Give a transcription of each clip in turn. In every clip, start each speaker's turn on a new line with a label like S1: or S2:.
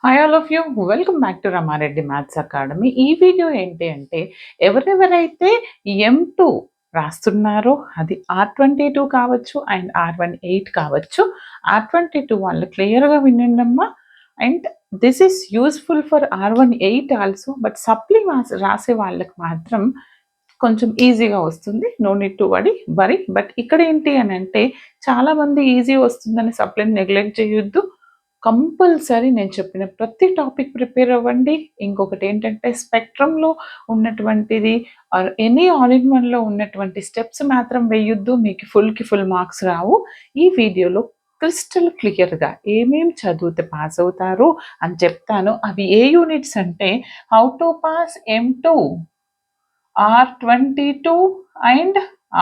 S1: Hi all of you welcome back to Rama Reddy maths academy. ఈ video ఏంటి అంటే ఎవరెవరైతే M2 రాస్తున్నారో అది R22 కావచ్చు అండ్ R18 కావచ్చు. R22 వాళ్ళు క్లియర్గా వినండమ్మా. And this is useful for R18 also. But supply రాసే వాళ్ళకి మాత్రం కొంచెం ఈజీగా వస్తుంది. No need to worry. But ఇక్కడ ఏంటి అని అంటే చాలామంది ఈజీ వస్తుందని సప్లీని నెగ్లెక్ట్ చేయొద్దు. కంపల్సరీ నేను చెప్పిన ప్రతి టాపిక్ ప్రిపేర్ అవ్వండి. ఇంకొకటి ఏంటంటే స్పెక్ట్రమ్‌లో ఉన్నటువంటిది ఆర్ ఎనీ ఆల్ ఇన్ వన్‌లో ఉన్నటువంటి స్టెప్స్ మాత్రం వేయొద్దు. మీకు ఫుల్‌కి ఫుల్ మార్క్స్ రావు. ఈ వీడియోలో క్రిస్టల్ క్లియర్‌గా ఏమేం చదివితే పాస్ అవుతారు అని చెప్తాను. అవి ఏ యూనిట్స్ అంటే how to pass M2, R22 and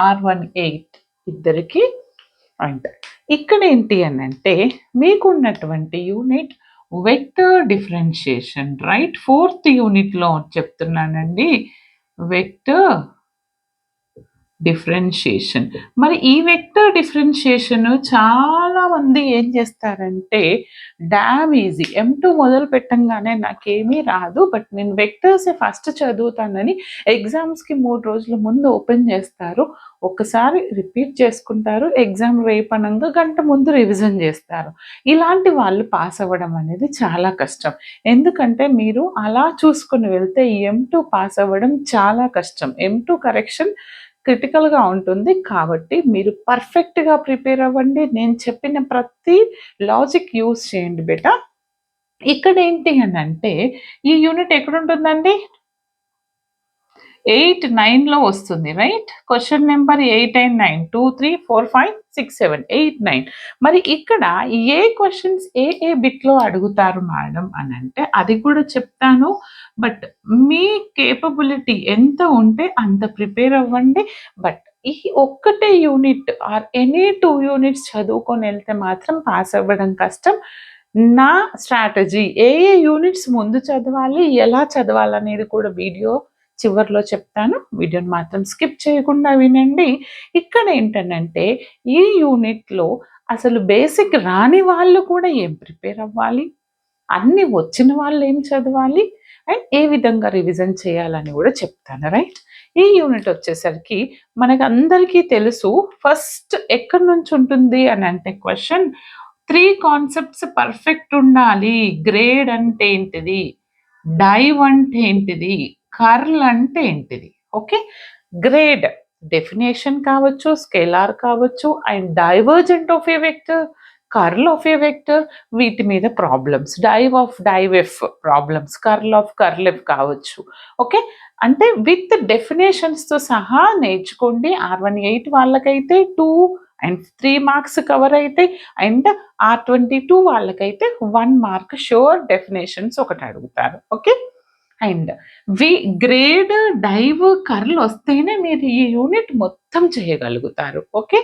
S1: R18 ఇద్దరికి. అండ్ ఇక్కడ ఏంటి అని అంటే మీకున్నటువంటి unit vector differentiation, right? 4th యూనిట్లో చెప్తున్నానండి, వెక్టర్ డిఫరెన్షియేషన్. మరి ఈ వెక్టర్ డిఫరెన్షియేషన్ చాలా మంది ఏం చేస్తారంటే డామ్ ఈజీ, M2 మొదలు పెట్టంగానే నాకేమీ రాదు బట్ నేను వెక్టర్సే ఫస్ట్ చదువుతానని ఎగ్జామ్స్కి 3 రోజుల ముందు ఓపెన్ చేస్తారు. ఒక్కసారి రిపీట్ చేసుకుంటారు, ఎగ్జామ్ రేపనంగా గంట ముందు రివిజన్ చేస్తారు. ఇలాంటి వాళ్ళు పాస్ అవ్వడం అనేది చాలా కష్టం. ఎందుకంటే మీరు అలా చూసుకుని వెళ్తే M2 పాస్ అవ్వడం చాలా కష్టం. M2 కరెక్షన్ క్రిటికల్గా ఉంటుంది. కాబట్టి మీరు పర్ఫెక్ట్గా ప్రిపేర్ అవ్వండి. నేను చెప్పిన ప్రతి లాజిక్ యూజ్ చేయండి బేటా. ఇక్కడ ఏంటి అని అంటే ఈ యూనిట్ ఎక్కడుంటుందండి? 8, 9లో వస్తుంది, రైట్? Question number 8 and 9, 2, 3, 4, 5, 6, 7, 8, 9. మరి ఇక్కడ ఏ క్వశ్చన్స్ ఏ బిట్లో అడుగుతారు మేడం అని అంటే అది కూడా చెప్తాను. బట్ మీ కేపబిలిటీ ఎంత ఉంటే అంత ప్రిపేర్ అవ్వండి. బట్ ఈ ఒక్కటే యూనిట్ ఆర్ ఎనీ 2 యూనిట్స్ చదువుకొని వెళ్తే మాత్రం పాస్ అవ్వడం కష్టం. నా స్ట్రాటజీ ఏ యూనిట్స్ ముందు చదవాలి, ఎలా చదవాలనేది కూడా వీడియో చివరిలో చెప్తాను. వీడియోని మాత్రం స్కిప్ చేయకుండా వినండి. ఇక్కడ ఏంటంటే ఈ యూనిట్లో అసలు బేసిక్ రాని వాళ్ళు కూడా ఏం ప్రిపేర్ అవ్వాలి, అన్నీ వచ్చిన వాళ్ళు ఏం చదవాలి అండ్ ఏ విధంగా రివిజన్ చేయాలని కూడా చెప్తాను, రైట్? ఈ యూనిట్ వచ్చేసరికి మనకు అందరికీ తెలుసు ఫస్ట్ ఎక్కడి నుంచి ఉంటుంది అని అంటే క్వశ్చన్ 3 కాన్సెప్ట్స్ పర్ఫెక్ట్ ఉండాలి. గ్రేడ్ అంటే ఏంటిది, డైవ్ అంటే ఏంటిది, కర్ల్ అంటే ఏంటిది, ఓకే? గ్రేడ్ డెఫినేషన్ కావచ్చు, స్కేలార్ కావచ్చు and divergent of a vector, curl of a vector, వీటి మీద problems, div F problems, curl F కావచ్చు, ఓకే? అంటే విత్ డెఫినేషన్స్తో సహా నేర్చుకోండి. R18 వాళ్ళకైతే 2 అండ్ 3 మార్క్స్ కవర్ అయితే అండ్ R22 వాళ్ళకైతే 1 మార్క్ షూర్ డెఫినేషన్స్ ఒకటి అడుగుతారు, okay? And grad, div, curl వస్తేనే మీరు ఈ యూనిట్ మొత్తం చేయగలుగుతారు, ఓకే?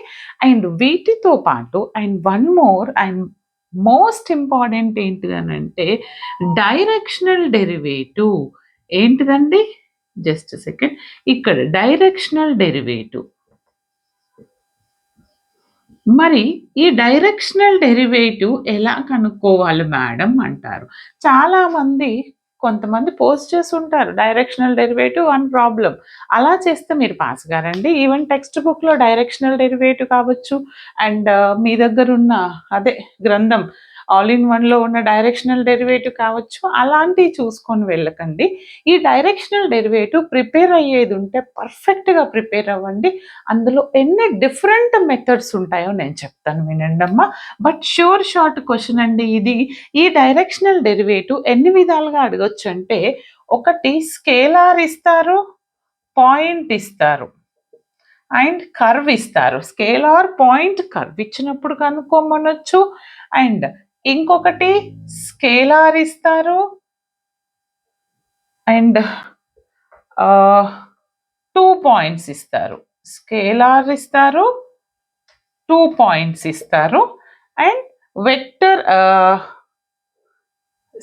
S1: అండ్ వీటితో పాటు and one more and most important ఏంటిదనంటే డైరెక్షనల్ డెరివేటివ్. ఏంటిదండి? Just second. ఇక్కడ డైరెక్షనల్ డెరివేటివ్. మరి ఈ డైరెక్షనల్ డెరివేటివ్ ఎలా కనుక్కోవాలి మేడం అంటారు. చాలామంది కొంతమంది పోస్ట్ చేసి ఉంటారు డైరెక్షనల్ డెరివేటివ్ వన్ ప్రాబ్లం. అలా చేస్తే మీరు పాస్ గారండి. ఈవెన్ టెక్స్ట్ బుక్లో డైరెక్షనల్ డెరివేటివ్ కావచ్చు అండ్ మీ దగ్గర ఉన్న అదే గ్రంథం ఆల్ ఇన్ వన్లో ఉన్న డైరెక్షనల్ డెరివేటివ్ కావచ్చు, అలాంటివి చూసుకొని వెళ్ళకండి. ఈ డైరెక్షనల్ డెరివేటివ్ ప్రిపేర్ అయ్యేది ఉంటే పర్ఫెక్ట్గా ప్రిపేర్ అవ్వండి. అందులో ఎన్ని డిఫరెంట్ మెథడ్స్ ఉంటాయో నేను చెప్తాను, వినండమ్మా. బట్ షార్ట్ క్వశ్చన్ అండి ఇది. ఈ డైరెక్షనల్ డెరివేటివ్ ఎన్ని విధాలుగా అడగొచ్చు అంటే, ఒకటి స్కేలార్ ఇస్తారు, పాయింట్ ఇస్తారు అండ్ కర్వ్ ఇస్తారు. స్కేలార్, పాయింట్, కర్వ్ ఇచ్చినప్పుడు కనుక్కోమనొచ్చు. అండ్ ఇంకొకటి స్కేలార్ ఇస్తారు అండ్ 2 పాయింట్స్ ఇస్తారు. స్కేలార్ ఇస్తారు, 2 పాయింట్స్ ఇస్తారు అండ్ వెక్టర్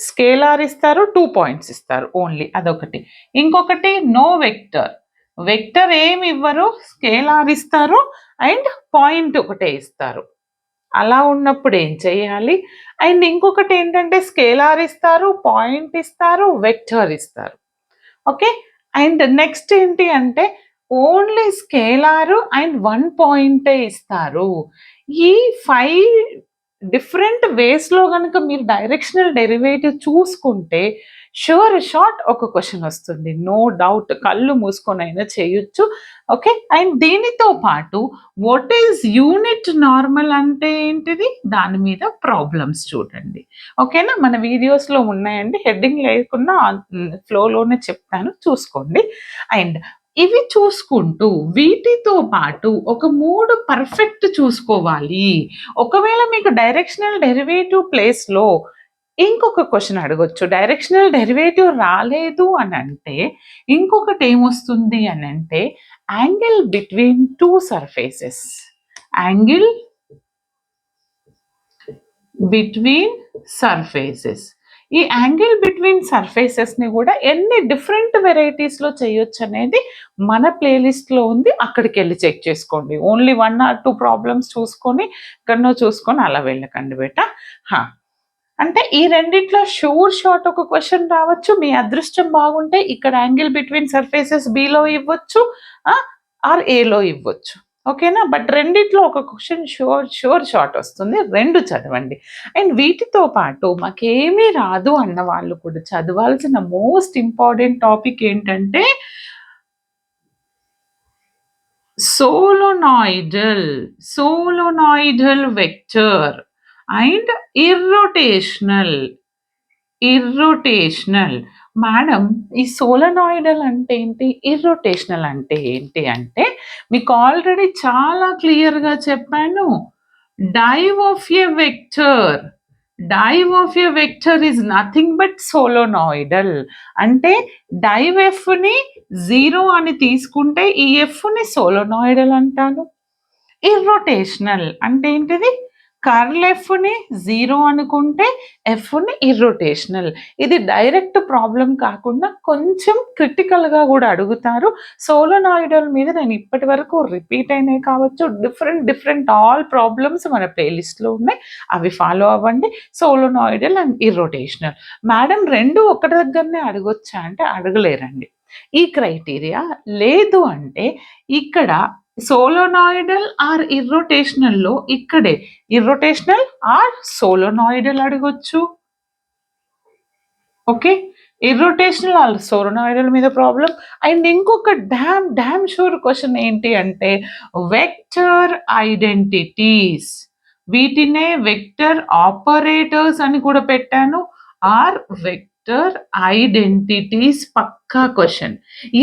S1: స్కేలార్ ఇస్తారు, 2 పాయింట్స్ ఇస్తారు ఓన్లీ, అదొకటి. ఇంకొకటి నో వెక్టర్, వెక్టర్ ఏమి ఇవ్వరు, స్కేలార్ ఇస్తారు అండ్ పాయింట్ ఒకటే ఇస్తారు. అలా ఉన్నప్పుడు ఏం చేయాలి? అండ్ ఇంకొకటి ఏంటంటే స్కేలార్ ఇస్తారు, పాయింట్ ఇస్తారు, వెక్టర్ ఇస్తారు. ఓకే. అండ్ నెక్స్ట్ ఏంటి అంటే ఓన్లీ స్కేలార్ అండ్ 1 పాయింటే ఇస్తారు. ఈ 5 డిఫరెంట్ వేస్‌లో గనక మీరు డైరెక్షనల్ డెరివేటివ్ చూసుకుంటే షార్ట్ ఒక క్వెషన్ వస్తుంది. నో డౌట్ కళ్ళు మూసుకొనైనా చేయొచ్చు. ఓకే. అండ్ దీనితో పాటు వాట్ ఈజ్ యూనిట్ నార్మల్ అంటే ఏంటిది? దాని మీద ప్రాబ్లమ్స్ చూడండి. ఓకేనా? మన వీడియోస్‌లో ఉన్నాయండి. హెడ్డింగ్ లేకున్నా ఫ్లోలోనే చెప్తాను చూసుకోండి. అండ్ ఇవి చూసుకుంటూ వీటితో పాటు ఒక 3 పర్ఫెక్ట్ చూసుకోవాలి. ఒకవేళ మీకు డైరెక్షనల్ డెరివేటివ్ ప్లేస్‌లో ఇంకొక క్వెషన్ అడగొచ్చు. డైరెక్షనల్ డెరివేటివ్ రాలేదు అనంటే ఇంకొకటి ఏమొస్తుంది అనంటే angle between 2 surfaces. Angle between surfaces. ఈ యాంగిల్ బిట్వీన్ సర్ఫేసెస్‌ని కూడా ఎన్ని డిఫరెంట్ వెరైటీస్‌లో చేయొచ్చనేది మన ప్లేలిస్ట్‌లో ఉంది. అక్కడికెళ్ళి చెక్ చేసుకోండి. ఓన్లీ 1 ఆర్ 2 ప్రాబ్లమ్స్ చూసుకొని ఎక్కడనో చూసుకొని అలా వెళ్ళకండి బేటా. అంటే ఈ రెండిట్లో షార్ట్ ఒక క్వెషన్ రావచ్చు. మీ అదృష్టం బాగుంటే ఇక్కడ యాంగిల్ బిట్వీన్ సర్ఫేసెస్ బిలో ఇవ్వచ్చు. ఆర్ ఏలో ఇవ్వచ్చు. ఓకేనా? బట్ రెండిట్లో ఒక క్వెషన్ షార్ట్ వస్తుంది. 2 చదవండి. అండ్ వీటితో పాటు మాకేమీ రాదు అన్న వాళ్ళు కూడా చదవాల్సిన మోస్ట్ ఇంపార్టెంట్ టాపిక్ ఏంటంటే solenoidal vector and irrotational. Madam ఈ సోలనాయిడల్ అంటే ఏంటి? ఇర్రోటేషనల్ అంటే ఏంటి అంటే మీకు ఆల్రెడీ చాలా క్లియర్‌గా చెప్పాను. Div of a vector is nothing but solenoidal. అంటే డైవ్ ఎఫ్‌ని 0 అని తీసుకుంటే ఈ ఎఫ్‌ని సోలోనాయిడల్ అంటాను. ఇర్రోటేషనల్ అంటే ఏంటిది? కర్ల్ ఎఫ్‌ని 0 అనుకుంటే ఎఫ్‌ని ఇర్రోటేషనల్. ఇది డైరెక్ట్ ప్రాబ్లమ్ కాకుండా కొంచెం క్రిటికల్‌గా కూడా అడుగుతారు. సోలోనాయిడల్ మీద నేను ఇప్పటి వరకు రిపీట్ అయినవి కావచ్చు. డిఫరెంట్ ఆల్ ప్రాబ్లమ్స్ మన ప్లేలిస్ట్‌లో ఉన్నాయి. అవి ఫాలో అవ్వండి. Solenoidal and irrotational. మేడం 2 ఒకటి దగ్గరనే అడగొచ్చా అంటే అడగలేరండి. ఈ క్రైటీరియా లేదు అంటే ఇక్కడ సోలోనాయిడల్ ఆర్ ఇర్రోటేషనల్‌లో ఇక్కడే ఇర్రోటేషనల్ ఆర్ సోలోనాయిడల్ అడగొచ్చు. ఓకే. ఇర్రోటేషనల్ ఆర్ సోలోనాయిడల్ మీద ప్రాబ్లమ్. అండ్ ఇంకొక డామ్ షూర్ క్వెషన్ ఏంటి అంటే వెక్టర్ ఐడెంటిటీస్. వీటినే వెక్టర్ ఆపరేటర్స్ అని కూడా పెట్టాను. ఆర్ వెక్టర్ ఐడెంటిటీస్ పక్కా క్వెషన్.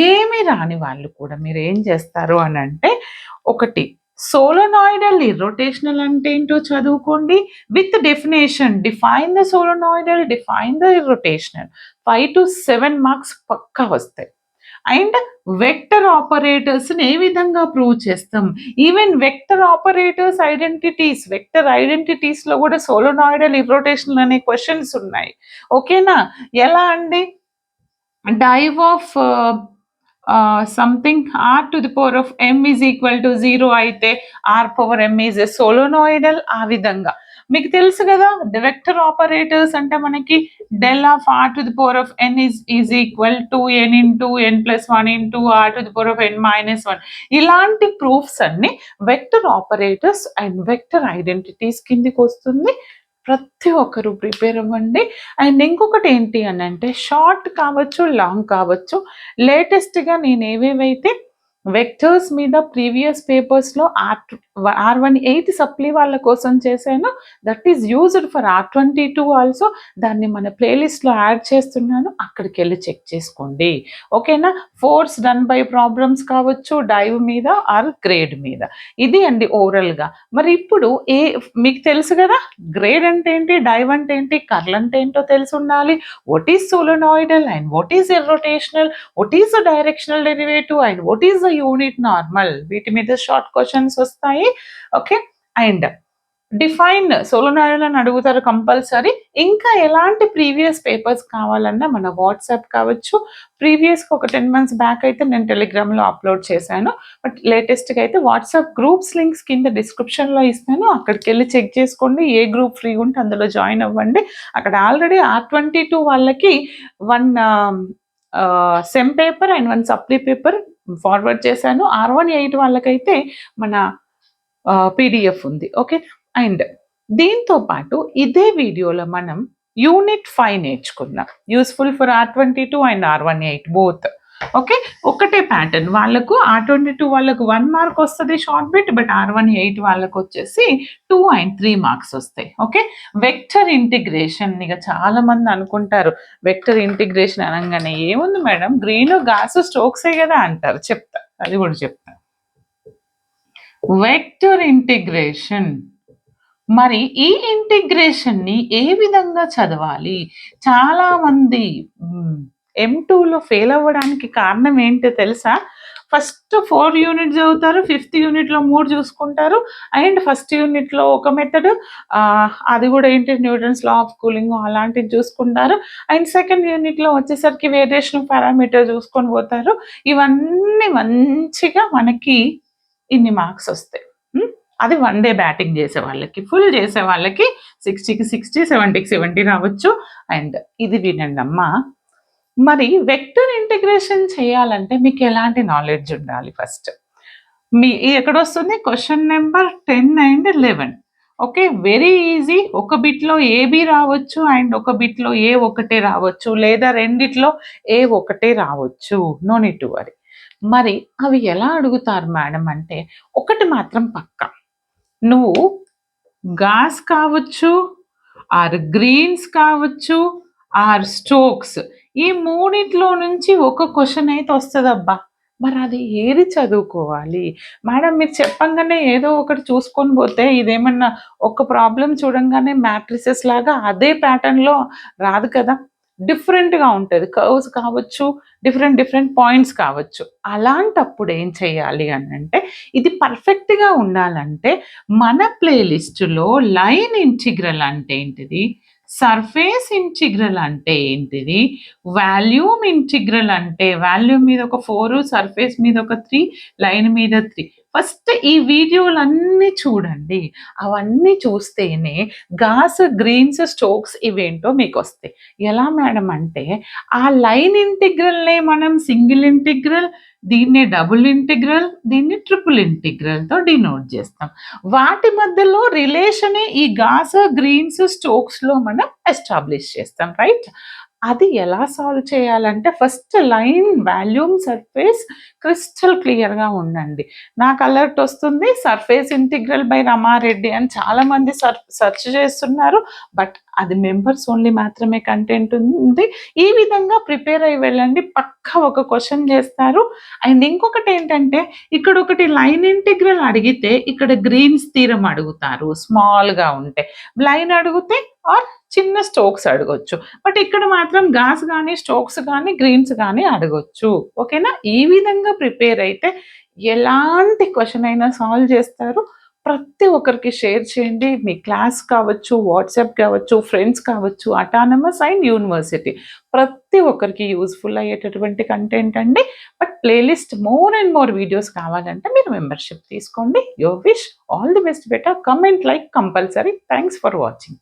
S1: ఏమి రాని వాళ్ళు కూడా మీరు ఏం చేస్తారు అనంటే ఒకటి సోలోనాయిడల్ ఇర్రోటేషనల్ అంటే ఏంటో చదువుకోండి. With definition define the solenoidal, define the irrotational. 5 to 7 marks పక్కా వస్తాయి. అండ్ వెక్టర్ ఆపరేటర్స్‌ని ఏ విధంగా ప్రూవ్ చేస్తాం? ఈవెన్ వెక్టర్ ఐడెంటిటీస్‌లో కూడా సోలోనాయిడల్, ఇర్రోటేషనల్ అనే క్వెషన్స్ ఉన్నాయి. ఓకేనా? ఎలా అండి? Div of something r to the power of m is equal to 0 అయితే r power m is a solenoidal. ఆ విధంగా మీకు తెలుసు కదా వెక్టర్ ఆపరేటర్స్ అంటే మనకి del of r to the power of n is equal to n into n plus 1 into r to the power of n minus 1. ఇలాంటి proofs అన్ని vector operators and vector identities కిందికి వస్తుంది. ప్రతి ఒక్కరు prepare అవ్వండి. And ఇంకొకటి ఏంటి అని అంటే షార్ట్ కావచ్చు, లాంగ్ కావచ్చు. లేటెస్ట్‌గా నేను ఏవేవైతే వెక్టర్స్ మీద ప్రీవియస్ పేపర్స్‌లో R1 సప్లీ వాళ్ళ కోసం చేశాను. That is used for R22 also. దాన్ని మన ప్లేలిస్ట్‌లో యాడ్ చేస్తున్నాను. అక్కడికెళ్ళి చెక్ చేసుకోండి. ఓకేనా? ఫోర్స్ డన్ బై ప్రాబ్లమ్స్ కావచ్చు, డైవ్ మీద ఆర్ గ్రేడ్ మీద. ఇది అండి ఓవరాల్‌గా. మరి ఇప్పుడు మీకు తెలుసు కదా గ్రేడ్ అంటే ఏంటి, డైవ్ అంటే ఏంటి, కర్ల్ అంటే ఏంటో తెలిసి ఉండాలి. What is solenoidal and what is irrotational, what is the directional derivative and what is the unit normal. వీటి మీద షార్ట్ క్వశ్చన్స్ వస్తాయి. ఓకే. అండ్ డిఫైన్ సోలనాయిడ్ అని అడుగుతారు కంపల్సరీ. ఇంకా ఎలాంటి ప్రీవియస్ పేపర్స్ కావాలన్నా మన వాట్సాప్ కావచ్చు. ప్రీవియస్గా ఒక 10 months బ్యాక్ అయితే నేను టెలిగ్రామ్లో అప్లోడ్ చేశాను. బట్ లేటెస్ట్గా అయితే వాట్సాప్ గ్రూప్స్ లింక్స్ కింద డిస్క్రిప్షన్లో ఇస్తాను. అక్కడికి వెళ్ళి చెక్ చేసుకోండి. ఏ గ్రూప్ ఫ్రీ ఉంటే అందులో జాయిన్ అవ్వండి. అక్కడ ఆల్రెడీ R22 వాళ్ళకి 1 sem paper and 1 supply paper forward చేశాను. R18 వాళ్ళకైతే మన పీడిఎఫ్ ఉంది. ఓకే. అండ్ దీంతో పాటు ఇదే వీడియోలో మనం యూనిట్ 5 నేర్చుకుందాం. Useful for R22 and R18 both. Okay. ఒకటే ప్యాటర్న్. వాళ్ళకు R22 వాళ్ళకు 1 మార్క్ వస్తుంది షార్ట్ బిట్. బట్ R18 వాళ్ళకు వచ్చేసి 2 and 3 మార్క్స్ వస్తాయి. ఓకే. వెక్టర్ ఇంటిగ్రేషన్ ఇక చాలా మంది అనుకుంటారు వెక్టర్ ఇంటిగ్రేషన్ అనగానే ఏముంది మేడం గ్రీన్ గాస్ స్ట్రోక్సే కదా అంటారు. చెప్తా, అది కూడా చెప్తా. వెక్టర్ ఇంటిగ్రేషన్ మరి ఈ ఇంటిగ్రేషన్ని ఏ విధంగా చదవాలి? చాలామంది M2లో ఫెయిల్ అవ్వడానికి కారణం ఏంటో తెలుసా? ఫస్ట్ 4 యూనిట్ చదువుతారు, 5th యూనిట్లో 3 చూసుకుంటారు. అండ్ ఫస్ట్ యూనిట్లో ఒక మెథడ్, అది కూడా ఏంటి న్యూటన్స్ లా ఆఫ్ కూలింగ్ అలాంటివి చూసుకుంటారు. అండ్ సెకండ్ యూనిట్లో వచ్చేసరికి వేరియేషన్ పారామీటర్ చూసుకొని పోతారు. ఇవన్నీ మంచిగా మనకి ఇన్ని మార్క్స్ వస్తాయి. అది 1 డే బ్యాటింగ్ చేసే వాళ్ళకి, ఫుల్ చేసే వాళ్ళకి 60కి 60, 70కి 70 రావచ్చు. అండ్ ఇది వినండి అమ్మా, మరి వెక్టర్ ఇంటిగ్రేషన్ చేయాలంటే మీకు ఎలాంటి నాలెడ్జ్ ఉండాలి? ఫస్ట్ మీ ఎక్కడ వస్తుంది? Question number 10 and 11. Okay. Very easy. ఒక బిట్లో ఏబి రావచ్చు అండ్ ఒక బిట్లో ఏ ఒకటే రావచ్చు, లేదా రెండిట్లో ఏ ఒకటే రావచ్చు. No need to worry. మరి అవి ఎలా అడుగుతారు మేడం అంటే ఒకటి మాత్రం పక్కా, నువ్వు గాస్ కావచ్చు, ఆర్ గ్రీన్స్ కావచ్చు, ఆర్ స్ట్రోక్స్, ఈ మూడిట్లో నుంచి ఒక క్వశ్చన్ అయితే వస్తుందబ్బా. మరి అది ఏది చదువుకోవాలి మేడం? మీరు చెప్పంగానే ఏదో ఒకటి చూసుకొని పోతే ఇదేమన్నా ఒక ప్రాబ్లం చూడంగానే మ్యాట్రిసెస్ లాగా అదే ప్యాటర్న్లో రాదు కదా. డిఫరెంట్గా ఉంటుంది. కర్వ్స్ కావచ్చు, డిఫరెంట్ పాయింట్స్ కావచ్చు. అలాంటప్పుడు ఏం చేయాలి అని అంటే, ఇది పర్ఫెక్ట్గా ఉండాలంటే మన ప్లేలిస్టులో లైన్ ఇంటిగ్రల్ అంటే ఏంటిది, సర్ఫేస్ ఇంటిగ్రల్ అంటే ఏంటిది, వాల్యూమ్ ఇంటిగ్రల్ అంటే వాల్యూమ్ మీద ఒక 4, సర్ఫేస్ మీద ఒక 3, లైన్ మీద 3. ఫస్ట్ ఈ వీడియోలన్నీ చూడండి. అవన్నీ చూస్తేనే గాస్, గ్రీన్స్, స్ట్రోక్స్ ఇవేంటో మీకు వస్తాయి. ఎలా మేడం అంటే ఆ లైన్ ఇంటిగ్రల్నే మనం సింగిల్ ఇంటిగ్రల్, దీన్ని డబుల్ ఇంటిగ్రల్, దీన్ని ట్రిపుల్ ఇంటిగ్రల్తో డినోట్ చేస్తాం. వాటి మధ్యలో రిలేషనే ఈ గాస్, గ్రీన్స్, స్ట్రోక్స్లో మనం ఎస్టాబ్లిష్ చేస్తాం. రైట్. అది ఎలా సాల్వ్ చేయాలంటే first line, volume, surface crystal క్లియర్గా ఉండండి. నాకు అలర్ట్ వస్తుంది సర్ఫేస్ ఇంటిగ్రల్ బై రమారెడ్డి అని చాలామంది సెర్చ్ చేస్తున్నారు. బట్ అది మెంబర్స్ ఓన్లీ మాత్రమే కంటెంట్ ఉంది. ఈ విధంగా ప్రిపేర్ అయ్యి వెళ్ళండి. పక్కా ఒక క్వశ్చన్ చేస్తారు. అండ్ ఇంకొకటి ఏంటంటే ఇక్కడ ఒకటి లైన్ ఇంటిగ్రల్ అడిగితే ఇక్కడ గ్రీన్స్ థీరం అడుగుతారు స్మాల్గా ఉంటే, లైన్ అడిగితే ఆర్ చిన్న స్ట్రోక్స్ అడగొచ్చు. బట్ ఇక్కడ మాత్రం గాస్ కానీ, స్ట్రోక్స్ కానీ, గ్రీన్స్ కానీ అడగొచ్చు. ఓకేనా. ఈ విధంగా ప్రిపేర్ అయితే ఎలాంటి క్వశ్చన్ అయినా సాల్వ్ చేస్తారు. ప్రతి ఒక్కరికి షేర్ చేయండి. మీ క్లాస్ కావచ్చు, వాట్సాప్ కావచ్చు, ఫ్రెండ్స్ కావచ్చు, అటానమస్ అండ్ యూనివర్సిటీ, ప్రతి ఒక్కరికి యూస్ఫుల్ అయ్యేటటువంటి కంటెంట్ అండి. But playlist more and more videos కావాలంటే మీరు మెంబర్షిప్ తీసుకోండి. Your wish. All the best. Better comment, like compulsory. Thanks for watching.